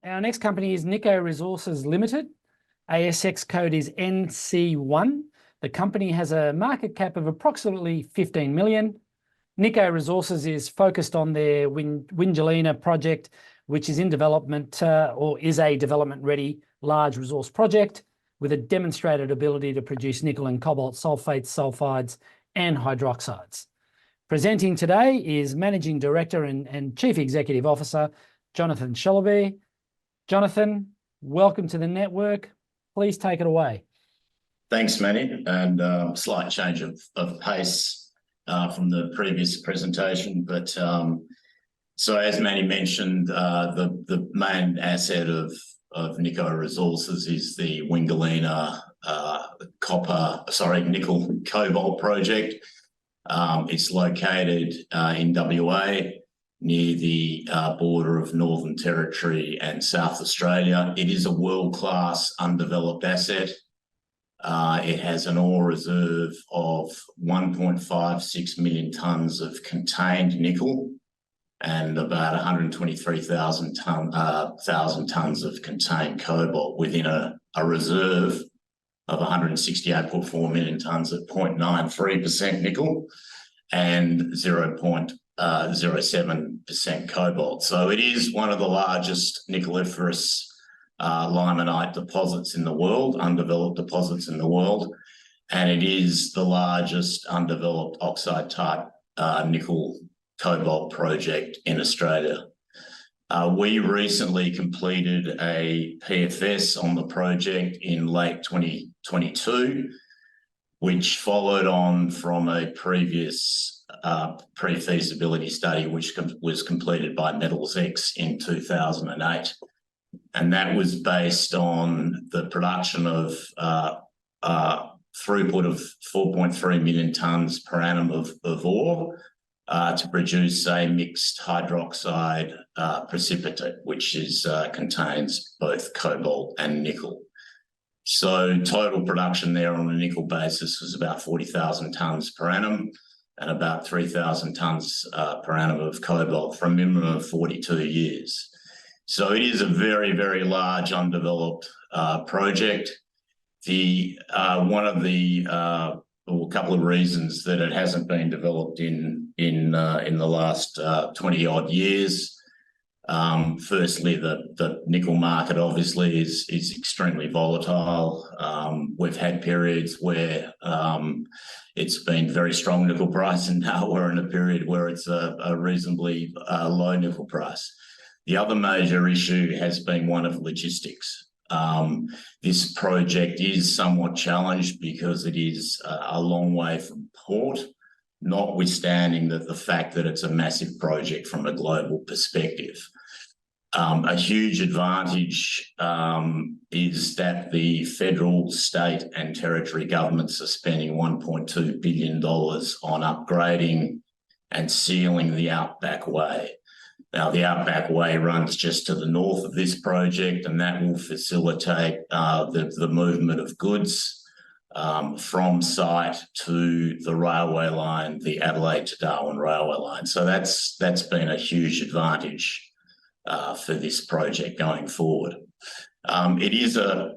Our next company is Nico Resources Limited. ASX code is NC1. The company has a market cap of approximately 15 million. Nico Resources is focused on their Wingellina project, which is in development or is a development-ready large resource project with a demonstrated ability to produce nickel and cobalt sulphates, sulphides, and hydroxides. Presenting today is Managing Director and Chief Executive Officer, Jonathan Shellabear. Jonathan, welcome to the network. Please take it away. Thanks, Manny, and slight change of pace from the previous presentation. But so as Manny mentioned, the main asset of Nico Resources is the Wingellina nickel cobalt project. It's located in WA near the border of Northern Territory and South Australia. It is a world-class undeveloped asset. It has an ore reserve of 1.56 million tonnes of contained nickel and about 123,000 tonnes of contained cobalt within a reserve of 168.4 million tonnes at 0.93% nickel and 0.07% cobalt. So it is one of the largest nickeliferous limonite deposits in the world, undeveloped deposits in the world, and it is the largest undeveloped oxide type nickel cobalt project in Australia. We recently completed a PFS on the project in late 2022, which followed on from a previous pre-feasibility study which was completed by Metals X in 2008. And that was based on the production of throughput of 4.3 million tonnes per annum of ore to produce a mixed hydroxide precipitate, which contains both cobalt and nickel. So total production there on a nickel basis was about 40,000 tonnes per annum and about 3,000 tonnes per annum of cobalt for a minimum of 42 years. So it is a very, very large undeveloped project. A couple of reasons that it hasn't been developed in the last 20 odd years. Firstly, the nickel market obviously is extremely volatile. We've had periods where it's been very strong nickel price, and now we're in a period where it's a reasonably low nickel price. The other major issue has been one of logistics. This project is somewhat challenged because it is a long way from port, notwithstanding the fact that it's a massive project from a global perspective. A huge advantage is that the federal, state and territory governments are spending $1.2 billion on upgrading and sealing the Outback Way. Now, the Outback Way runs just to the north of this project, and that will facilitate the movement of goods from site to the railway line, the Adelaide to Darwin railway line. So that's been a huge advantage for this project going forward. It is a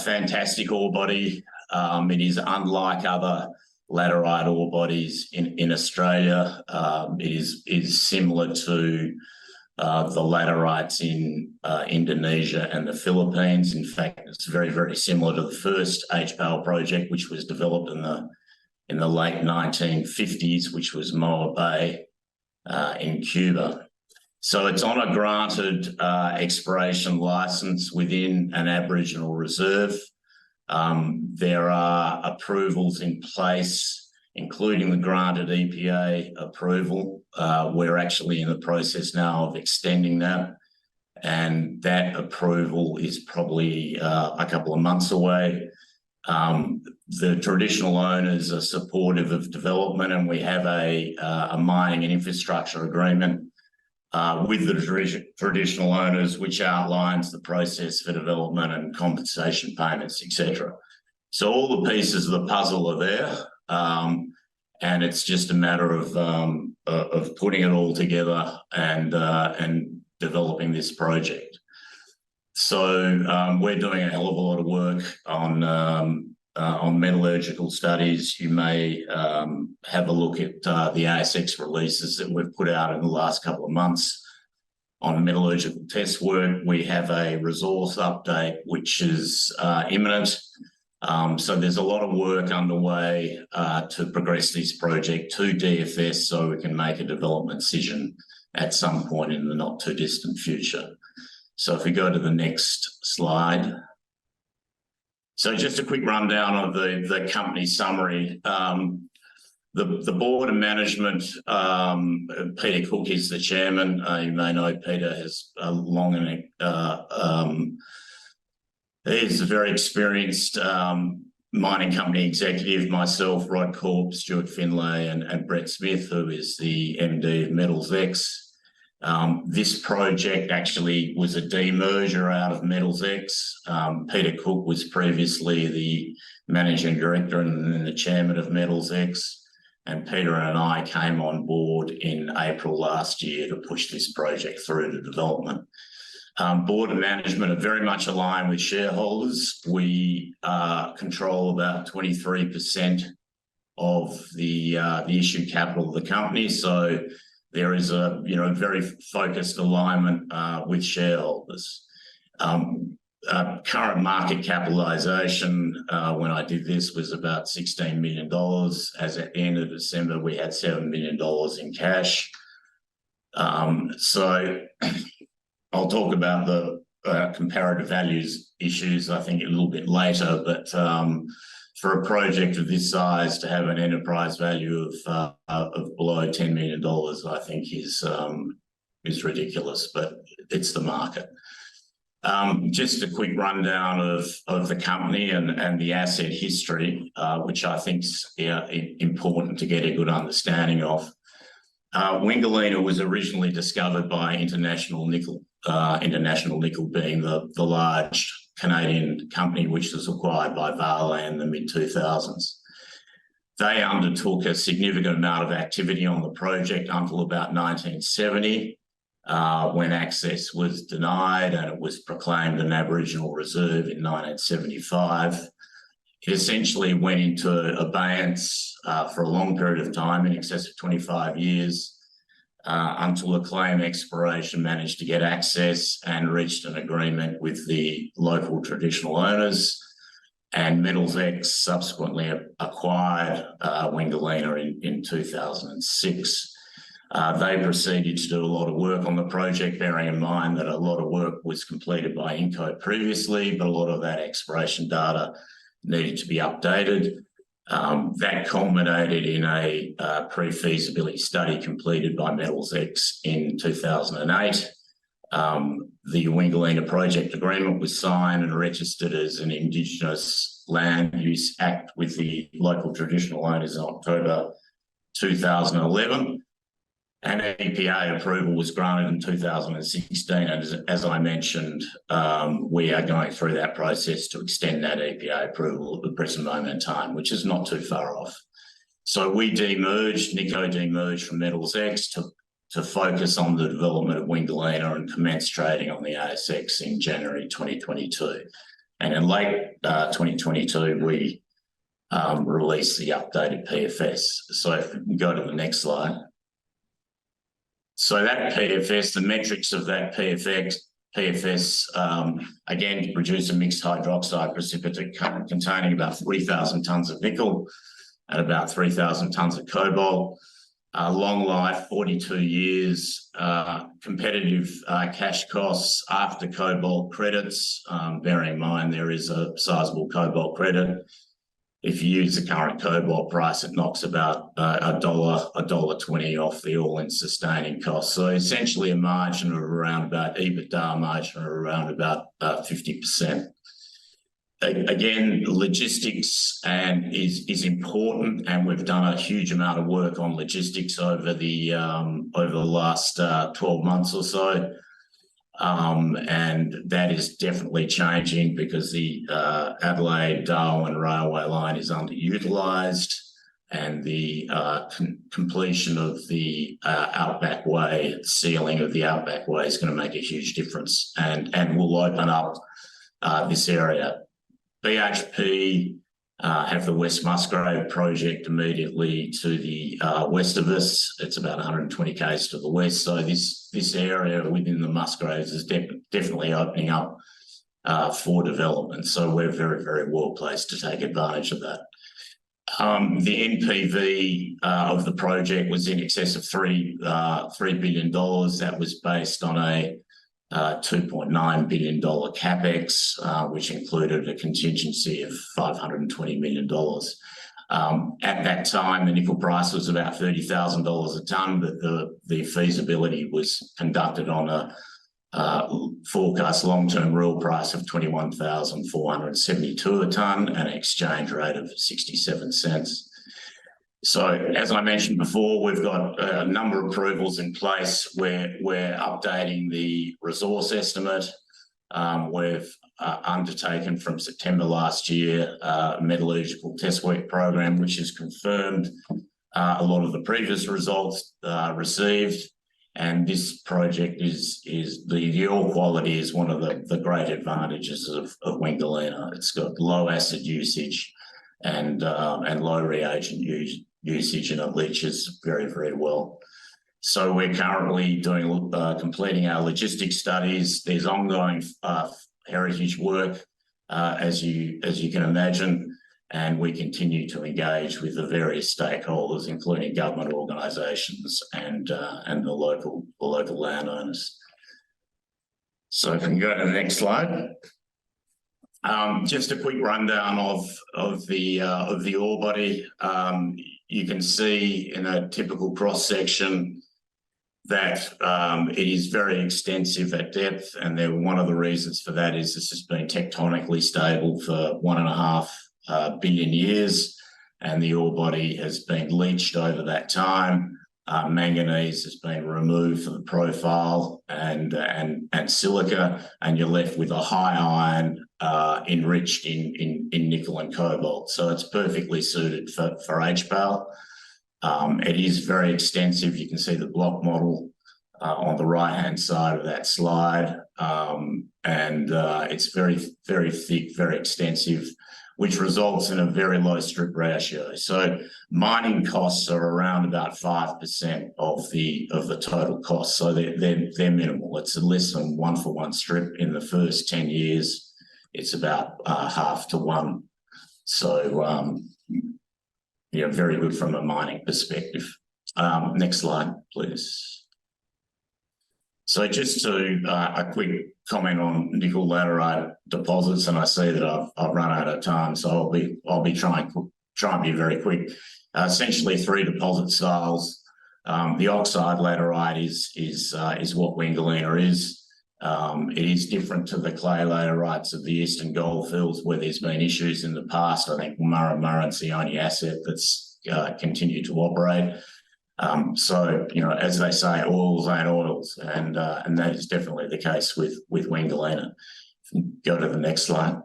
fantastic ore body. It is unlike other laterite ore bodies in Australia. It is similar to the laterites in Indonesia and the Philippines. In fact, it's very, very similar to the first HPAL project, which was developed in the late 1950s, which was Moa Bay in Cuba. So it's on a granted exploration license within an Aboriginal reserve. There are approvals in place, including the granted EPA approval. We're actually in the process now of extending that, and that approval is probably a couple of months away. The traditional owners are supportive of development, and we have a mining and infrastructure agreement with the traditional owners, which outlines the process for development and compensation payments, etc. So all the pieces of the puzzle are there, and it's just a matter of putting it all together and developing this project. We're doing a hell of a lot of work on metallurgical studies. You may have a look at the ASX releases that we've put out in the last couple of months on metallurgical test work. We have a resource update which is imminent. So there's a lot of work underway to progress this project to DFS so we can make a development decision at some point in the not too distant future. So if we go to the next slide. So just a quick rundown of the company summary. The board and management, Peter Cook is the chairman. You may know Peter has a long and he's a very experienced mining company executive. Myself, Rod Corp, Stuart Finlay, and Brett Smith, who is the MD of Metals X. This project actually was a demerger out of Metals X. Peter Cook was previously the managing director and then the chairman of Metals X. And Peter and I came on board in April last year to push this project through to development. Board and management are very much aligned with shareholders. We control about 23% of the issued capital of the company. So there is a very focused alignment with shareholders. Current market capitalisation when I did this was about $16 million. As at the end of December, we had $7 million in cash. So I'll talk about the comparative values issues, I think, a little bit later. But for a project of this size to have an enterprise value of below $10 million, I think is ridiculous, but it's the market. Just a quick rundown of the company and the asset history, which I think is important to get a good understanding of. Wingellina was originally discovered by International Nickel, International Nickel being the large Canadian company which was acquired by Vale in the mid-2000s. They undertook a significant amount of activity on the project until about 1970, when access was denied and it was proclaimed an Aboriginal reserve in 1975. It essentially went into abeyance for a long period of time, in excess of 25 years, until Acclaim Exploration managed to get access and reached an agreement with the local traditional owners. And Metals X subsequently acquired Wingellina in 2006. They proceeded to do a lot of work on the project, bearing in mind that a lot of work was completed by Inco previously, but a lot of that exploration data needed to be updated. That culminated in a pre-feasibility study completed by Metals X in 2008. The Wingellina project agreement was signed and registered as an Indigenous Land Use Act with the local traditional owners in October 2011. And EPA approval was granted in 2016. And as I mentioned, we are going through that process to extend that EPA approval at the present moment in time, which is not too far off. So we demerged, Nico demerged from Metals X to focus on the development of Wingellina and commence trading on the ASX in January 2022. And in late 2022, we released the updated PFS. So if we can go to the next slide. So that PFS, the metrics of that PFS, again, to produce a mixed hydroxide precipitate containing about 3,000 tonnes of nickel and about 3,000 tonnes of cobalt. Long life, 42 years, competitive cash costs after cobalt credits, bearing in mind there is a sizable cobalt credit. If you use the current cobalt price, it knocks about $1.20 off the all-in sustaining cost. So essentially a margin of around about EBITDA margin of around about 50%. Again, logistics is important, and we've done a huge amount of work on logistics over the last 12 months or so. And that is definitely changing because the Adelaide-Darwin railway line is underutilised. and the completion of the Outback Way, sealing of the Outback Way is going to make a huge difference and will open up this area. BHP have the West Musgrave project immediately to the west of us. It's about 120 k's to the west. So this area within the Musgraves is definitely opening up for development. So we're very, very well placed to take advantage of that. The NPV of the project was in excess of $3 billion. That was based on a $2.9 billion capex, which included a contingency of $520 million. At that time, the nickel price was about $30,000 a tonne, but the feasibility was conducted on a forecast long-term real price of $21,472 a tonne and an exchange rate of 67 cents. So, as I mentioned before, we've got a number of approvals in place. We're updating the resource estimate. We've undertaken from September last year a metallurgical test work program, which has confirmed a lot of the previous results received. And this project is the ore quality is one of the great advantages of Wingellina. It's got low acid usage and low reagent usage, and it leaches very, very well. So we're currently completing our logistics studies. There's ongoing heritage work, as you can imagine, and we continue to engage with the various stakeholders, including government organisations and the local landowners. So if we can go to the next slide. Just a quick rundown of the ore body. You can see in a typical cross section that it is very extensive at depth, and one of the reasons for that is this has been tectonically stable for 1.5 billion years, and the ore body has been leached over that time. Manganese has been removed from the profile and silica, and you're left with a high iron enriched in nickel and cobalt. So it's perfectly suited for HPAL. It is very extensive. You can see the block model on the right-hand side of that slide, and it's very, very thick, very extensive, which results in a very low strip ratio. So mining costs are around about 5% of the total cost. So they're minimal. It's less than 1-for-1 strip in the first 10 years. It's about 0.5-to-1. So very good from a mining perspective. Next slide, please. So just a quick comment on nickel laterite deposits, and I see that I've run out of time, so I'll be trying and be very quick. Essentially, 3 deposit styles. The oxide laterite is what Wingellina is. It is different to the clay laterites of the Eastern Goldfields, where there's been issues in the past. I think Murrin's the only asset that's continued to operate. So, as they say, oils ain't oils, and that is definitely the case with Wingellina. Go to the next slide.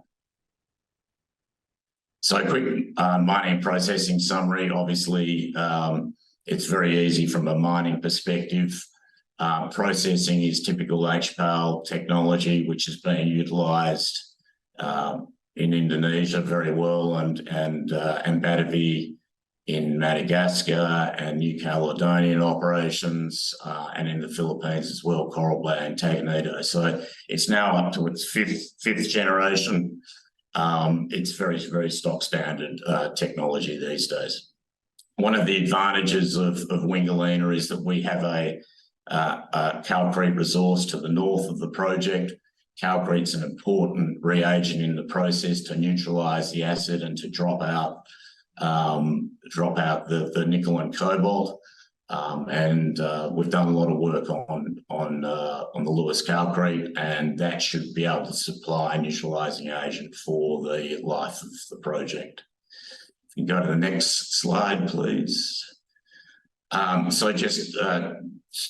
So, a quick mining and processing summary. Obviously, it's very easy from a mining perspective. Processing is typical HPAL technology, which is being utilised in Indonesia very well, and Batavi in Madagascar, and New Caledonian operations, and in the Philippines as well, Coral Bay and Taganito. So it's now up to its fifth generation. It's very, very stock standard technology these days. One of the advantages of Wingellina is that we have a calcrete resource to the north of the project. Calcrete's an important reagent in the process to neutralise the acid and to drop out the nickel and cobalt, and we've done a lot of work on the Lewis calcrete, and that should be able to supply a neutralising agent for the life of the project. If you can go to the next slide, please. So just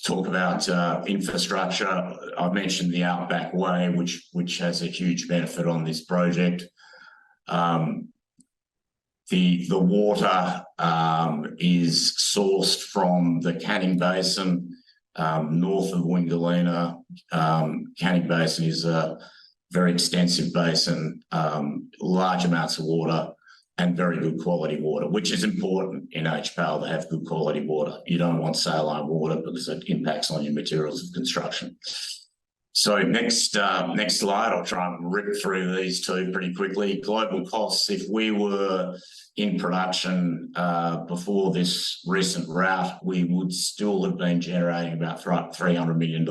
talk about infrastructure. I've mentioned the Outback Way, which has a huge benefit on this project. The water is sourced from the Canning Basin, north of Wingellina. Canning Basin is a very extensive basin, large amounts of water and very good quality water, which is important in HPAL to have good quality water. You don't want saline water because it impacts on your materials of construction. So next slide, I'll try and rip through these two pretty quickly. Global costs, if we were in production before this recent rout, we would still have been generating about $300 million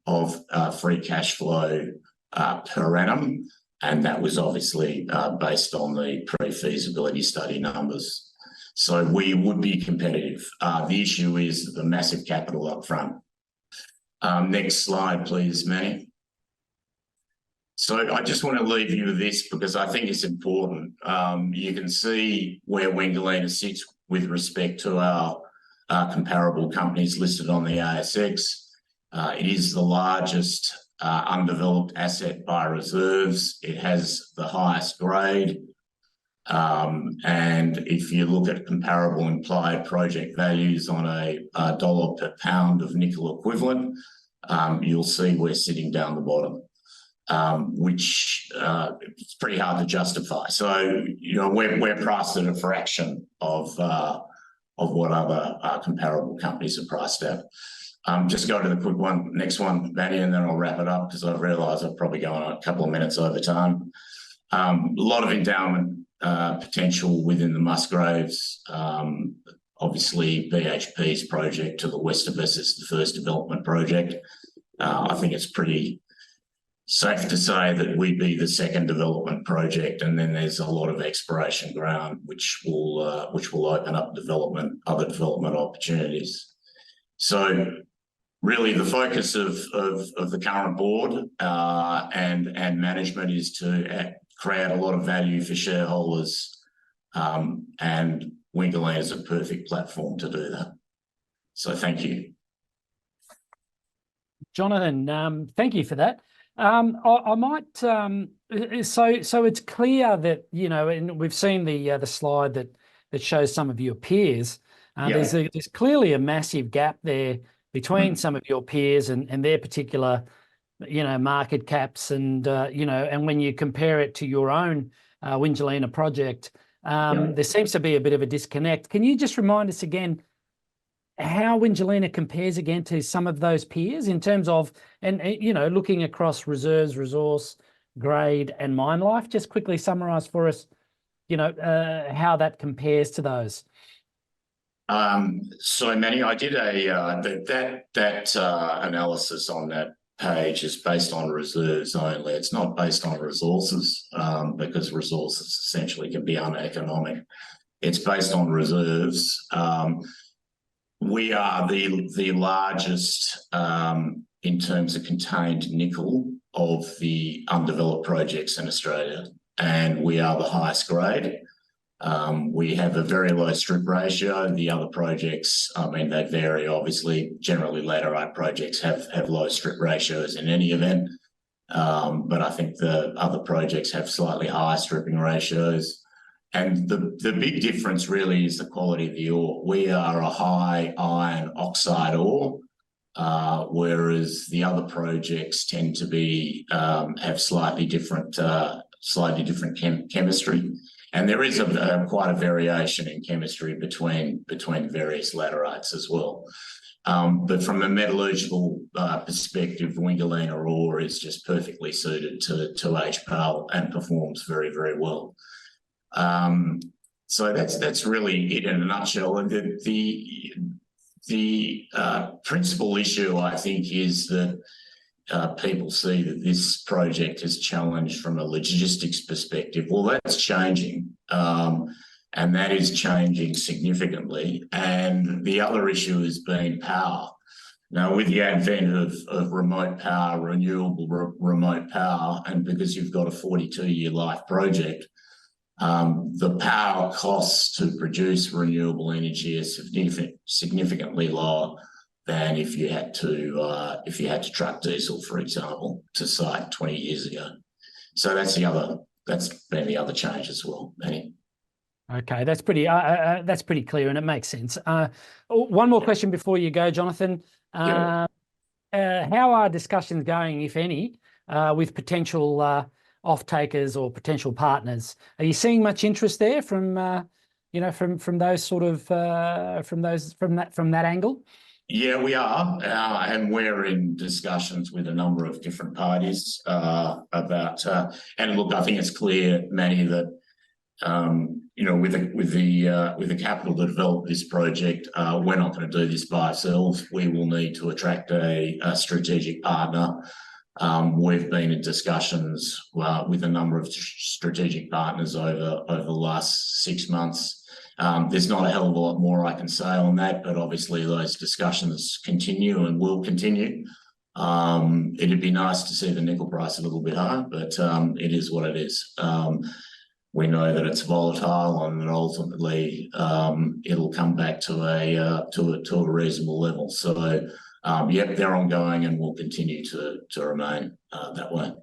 of free cash flow per annum. And that was obviously based on the pre-feasibility study numbers. So we would be competitive. The issue is the massive capital up front. Next slide, please, Manny. So I just want to leave you with this because I think it's important. You can see where Wingellina sits with respect to our comparable companies listed on the ASX. It is the largest undeveloped asset by reserves. It has the highest grade. And if you look at comparable implied project values on a dollar per pound of nickel equivalent, you'll see we're sitting down the bottom, which it's pretty hard to justify. So, you know, we're priced at a fraction of what other comparable companies are priced at. Just go to the quick one, next one, Manny, and then I'll wrap it up because I've realised I've probably gone a couple of minutes over time. A lot of endowment potential within the Musgraves. Obviously, BHP's project to the west of us is the first development project. I think it's pretty safe to say that we'd be the second development project, and then there's a lot of exploration ground which will open up other development opportunities. So really the focus of the current board and management is to create a lot of value for shareholders, and Wingellina is a perfect platform to do that. So thank you. Jonathan, thank you for that. I might so it's clear that, you know, and we've seen the slide that shows some of your peers. There's clearly a massive gap there between some of your peers and their particular, you know, market caps, and you know, and when you compare it to your own Wingellina project, there seems to be a bit of a disconnect. Can you just remind us again how Wingellina compares again to some of those peers in terms of, and you know, looking across reserves, resource, grade, and mine life? Just quickly summarise for us, you know, how that compares to those. So Manny, I did that analysis on that page is based on reserves only. It's not based on resources, because resources essentially can be uneconomic. It's based on reserves. We are the largest in terms of contained nickel of the undeveloped projects in Australia, and we are the highest grade. We have a very low strip ratio. The other projects, I mean, they vary, obviously. Generally, laterite projects have low strip ratios in any event, but I think the other projects have slightly higher stripping ratios. And the big difference really is the quality of the ore. We are a high iron oxide ore, whereas the other projects tend to be have slightly different chemistry. And there is quite a variation in chemistry between various laterites as well. But from a metallurgical perspective, Wingellina ore is just perfectly suited to HPAL and performs very, very well. So that's really it in a nutshell. And the principal issue, I think, is that people see that this project is challenged from a logistics perspective. Well, that's changing, and that is changing significantly. And the other issue has been power. Now, with the advent of remote power, renewable remote power, and because you've got a 42-year life project, the power costs to produce renewable energy are significantly lower than if you had to truck diesel, for example, to site 20 years ago. So that's been the other change as well, Manny. Okay, that's pretty clear, and it makes sense. One more question before you go, Jonathan. Yeah. How are discussions going, if any, with potential off-takers or potential partners? Are you seeing much interest there from from those sort of from that angle? Yeah, we are, and we're in discussions with a number of different parties about. And look, I think it's clear, Manny, that with the capital to develop this project, we're not going to do this by ourselves. We will need to attract a strategic partner. We've been in discussions with a number of strategic partners over the last 6 months. There's not a hell of a lot more I can say on that, but obviously those discussions continue and will continue. It'd be nice to see the nickel price a little bit higher, but it is what it is. We know that it's volatile, and ultimately it'll come back to a reasonable level. So, they're ongoing and will continue to remain that way.